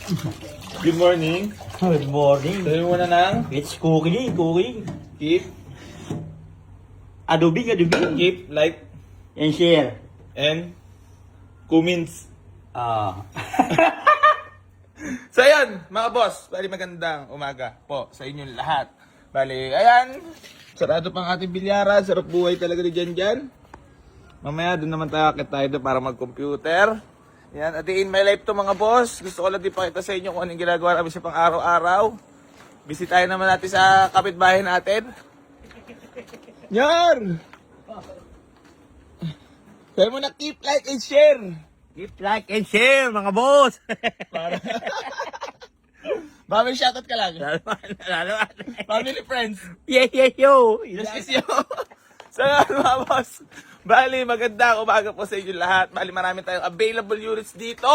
Good morning. Good morning. Sabi mo na ng It's cooking. keep, Adubing. keep, like, And share. and comments. Ah. So ayan, mga boss, bali magandang umaga po sa inyong lahat. Bali, ayan, sarado pang ating bilyaran, sarap buhay talaga ni Jan. Mamaya doon naman tayo akit tayo doon para mag-computer. Yan, a day in my life to mga boss. Gusto ko lang din pakita sa inyo kung anong ginagawa namin sa pang araw-araw. Bisitahin naman natin sa kapitbahay natin. Yan! Kaya mo na keep, like, and share. Keep like and share, mga boss. Para... Mami, shoutout ka lang. Lalo. Family, friends. Yo. Yes, is yo. So, mga boss. Bali, magandang umaga po sa inyo lahat. Bali, marami tayong available units dito.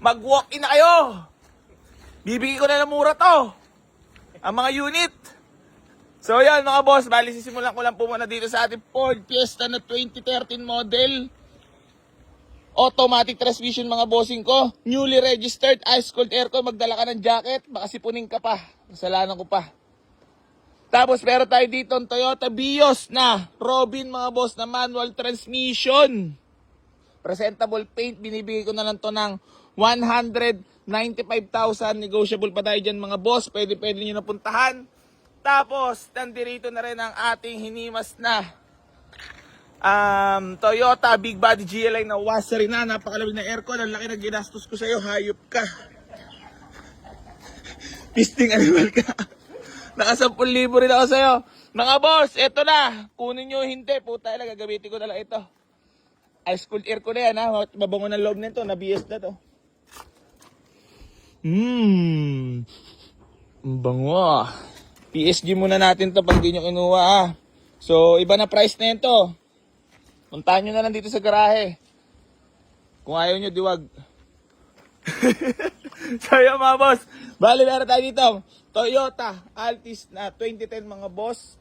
Mag-walk-in na kayo. Bibigyan ko na ng mura to. Ang mga unit. So, yan mga boss. Bali, sisimulan ko lang po muna dito sa ating Ford Fiesta na 2013 model. Automatic transmission mga bossing ko. Newly registered, ice cold aircon. Magdala ka ng jacket. Baka sipunin ka pa. Kasalanan ko pa. Tapos meron tayo dito ang Toyota Vios na Robin mga boss na manual transmission. Presentable paint. Binibigay ko na lang to ng 195,000. Negotiable pa tayo dyan mga boss. Pwede nyo na puntahan. Tapos, nandito na rin ang ating hinimas na Toyota Big Body GLI na washer na. Napakalamig na aircon. Ang laki na ginastos ko sa'yo. Hayop ka. Pisting animal ka. Naka 10,000 rin ako sa'yo. Mga boss, eto na. Kunin nyo hindi. Puta lang, gagamitin ko na lang ito. Ice cold aircon na yan ha. Mabango ng loob nito. Na-BS na to. Bango. PSG muna natin to pag di nyo kinuha ha. So, iba na price na ito. Puntahan nyo na lang dito sa garahe. Kung ayaw nyo, diwag. So, yun mga boss. Bali, meron tayo dito. Toyota Altis na 2010 mga boss.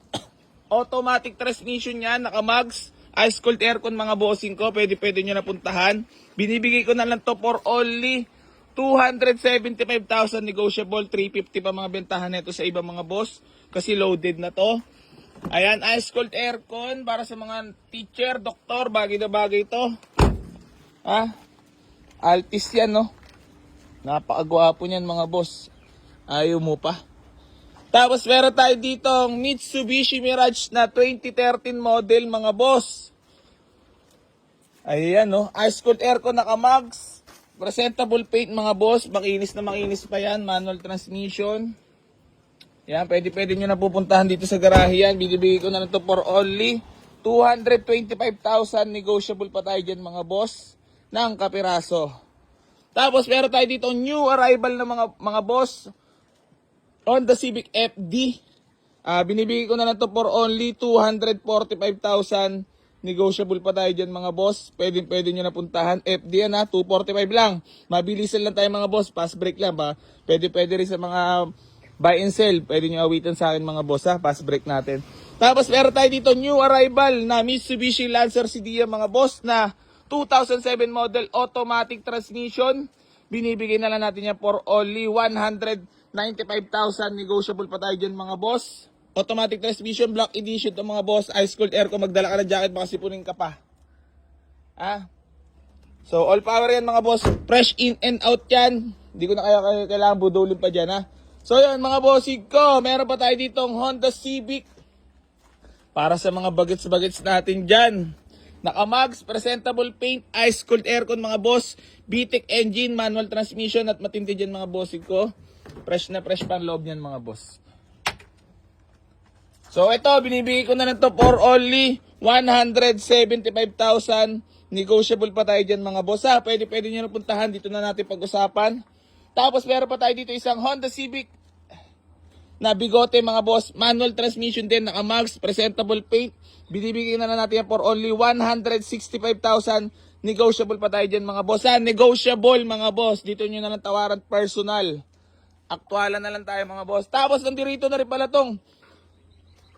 Automatic transmission yan. Naka-mags. Ice cold aircon mga bossing ko. Pwede nyo na puntahan. Binibigay ko na lang to for only 275,000 negotiable. 350 pa mga bentahan nito sa ibang mga boss. Kasi loaded na to. Ayan, ice cold aircon para sa mga teacher, doktor, bagay na bagay ito. Ha? Altis yan, no? Napakagwapo niyan, mga boss. Ayaw mo pa. Tapos, meron tayo dito Mitsubishi Mirage na 2013 model, mga boss. Ayan, no? Ice cold aircon, naka-mags. Presentable paint, mga boss. Makinis na makinis pa yan. Manual transmission. Yan, pwede nyo na pupuntahan dito sa garahe yan. Binibigay ko na lang to for only 225,000. Negotiable pa tayo dyan mga boss ng kapiraso. Tapos meron tayo dito new arrival na mga boss. Honda Civic FD. Binibigay ko na lang to for only 245,000. Negotiable pa tayo dyan mga boss. Pwede nyo na puntahan. FD yan ha, 245 lang. Mabilisan lang tayo mga boss. Fast break lang ba. Pwede rin sa mga buy and sell. Pwede nyo awitan sa akin mga boss ha. Fast break natin. Tapos meron tayo dito new arrival na Mitsubishi Lancer CDI mga boss na 2007 model automatic transmission. Binibigay na lang natin yan for only 195,000. Negotiable pa tayo dyan mga boss. Automatic transmission, black edition to mga boss. Ice cold air. Kung magdala ka ng jacket baka sipunin ka pa. So all power yan mga boss. Fresh in and out yan. Hindi ko na kailangan budulin pa dyan ha. So yun mga bossig ko, meron pa tayo ditong Honda Civic para sa mga bagets natin dyan. Naka-mags, presentable paint, ice cold aircon mga boss, VTEC engine, manual transmission at matindi dyan mga bossig ko. Fresh na fresh pa ang loob yan mga boss. So ito, binibigay ko na lang to for only 175,000. Negotiable pa tayo dyan mga boss ha. Pwede nyo na puntahan, dito na natin pag-usapan. Tapos meron pa tayo dito isang Honda Civic na bigote mga boss. Manual transmission din, naka-mags, presentable paint. Binibigyan na natin yan for only 165,000. Negotiable pa tayo dyan mga boss. Negotiable mga boss. Dito nyo na lang tawaran personal. Aktualan na lang tayo mga boss. Tapos nandito na rin pala tong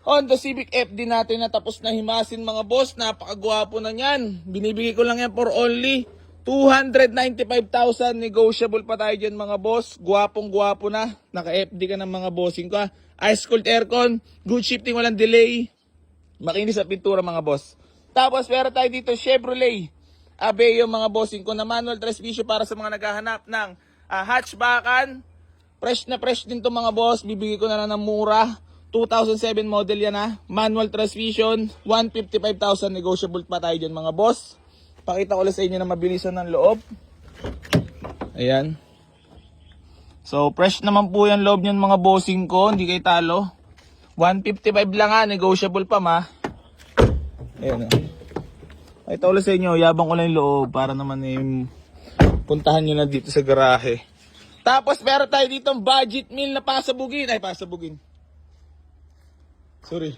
Honda Civic FD natin na tapos na himasin mga boss. Napakagwapo na yan. Binibigay ko lang yan for only 295,000 negotiable pa tayo dyan mga boss. Guwapong guwapo na. Naka-FD ka ng mga bossing ko. Ice cold aircon, good shifting, walang delay. Makinis sa pintura mga boss. Tapos meron tayo dito Chevrolet Aveo mga bossing ko na manual transmission para sa mga naghahanap ng hatchbackan. Fresh na fresh din to mga boss. Bibigay ko na lang ng mura. 2007 model yan ha. Manual transmission. 155,000 negotiable pa tayo dyan mga boss. Pakita ko lang sa inyo na mabilisan ng loob. Ayan. So, fresh naman po yan loob niyan mga bossing ko. Hindi kayo talo. 155 lang ha. Negotiable pa ma. Ayan o. Pakita ko lang sa inyo. Yabang ko lang yung loob. Para naman puntahan nyo na dito sa garahe. Tapos meron tayo dito budget meal na pasabugin. Ay, pasabugin. Sorry.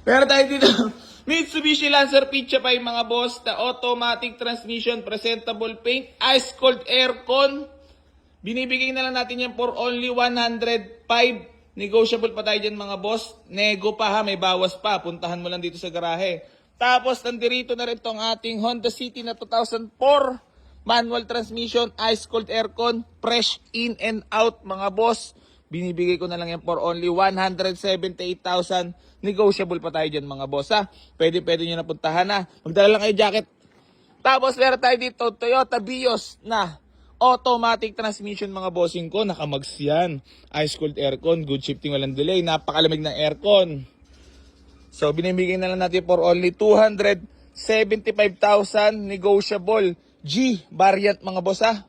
Meron tayo dito Mitsubishi Lancer Pizza pa yung mga boss na automatic transmission, presentable paint, ice cold aircon. Binibigay na lang natin yan for only 105. Negotiable pa tayo dyan mga boss. Nego pa ha, may bawas pa. Puntahan mo lang dito sa garahe. Tapos nandirito na rin tong ating Honda City na 2004. Manual transmission, ice cold aircon, fresh in and out mga boss. Binibigay ko na lang yan for only 178,000. Negotiable pa tayo dyan mga boss ha. Pwede nyo na puntahan ha. Magdala lang kayo jacket. Tapos meron tayo dito Toyota Vios na automatic transmission mga bossing ko. Nakamags yan. Ice cold aircon, good shifting, walang delay. Napakalamig ng aircon. So binibigay na lang natin for only 275,000 negotiable. G variant mga boss ha.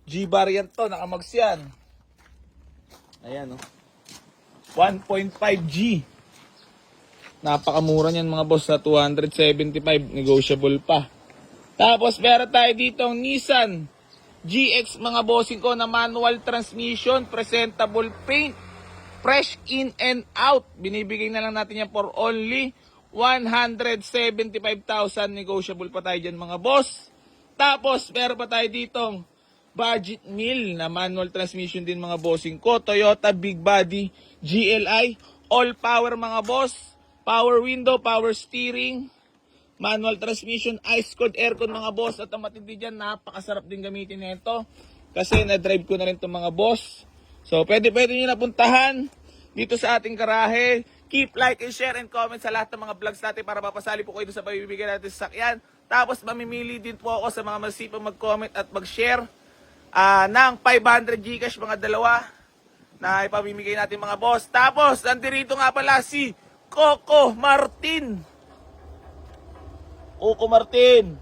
G variant to, nakamags yan. Ayan o. 1.5G. Napakamura niyan mga boss sa 275. Negotiable pa. Tapos meron tayo dito Nissan GX mga bossing ko na manual transmission, presentable paint, fresh in and out. Binibigay na lang natin yan for only 175,000. Negotiable pa tayo dyan mga boss. Tapos meron pa tayo ditong budget meal na manual transmission din mga bossing ko. Toyota Big Body GLI. All power mga boss. Power window, power steering, manual transmission, ice cold aircon mga boss. At ang matindi dyan, napakasarap din gamitin nito. Kasi na-drive ko na rin itong mga boss. So pwede nyo napuntahan dito sa ating garahe. Keep like and share and comment sa lahat ng mga vlogs natin para mapasali po kayo sa pabibigyan natin sa sakyan. Tapos mamimili din po ako sa mga masipang mag-comment at mag-share ng 500 Gcash mga dalawa na ipamimigay natin mga boss. Tapos nandirito nga pala si Coco Martin. Coco Martin.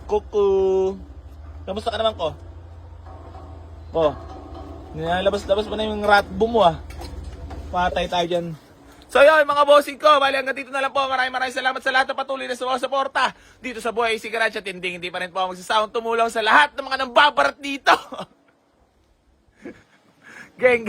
Coco. Kamusta ka naman ko? Nilalabas-labas mo na yung rat boom mo Patay tayo dyan. So yun mga bossing ko, bali hanggang dito na lang po. Maraming salamat sa lahat na patuloy na sumusuporta dito sa Buhay AC Garage at hindi pa rin po ako magsasound tumulong sa lahat ng mga nambabarat dito. Geng.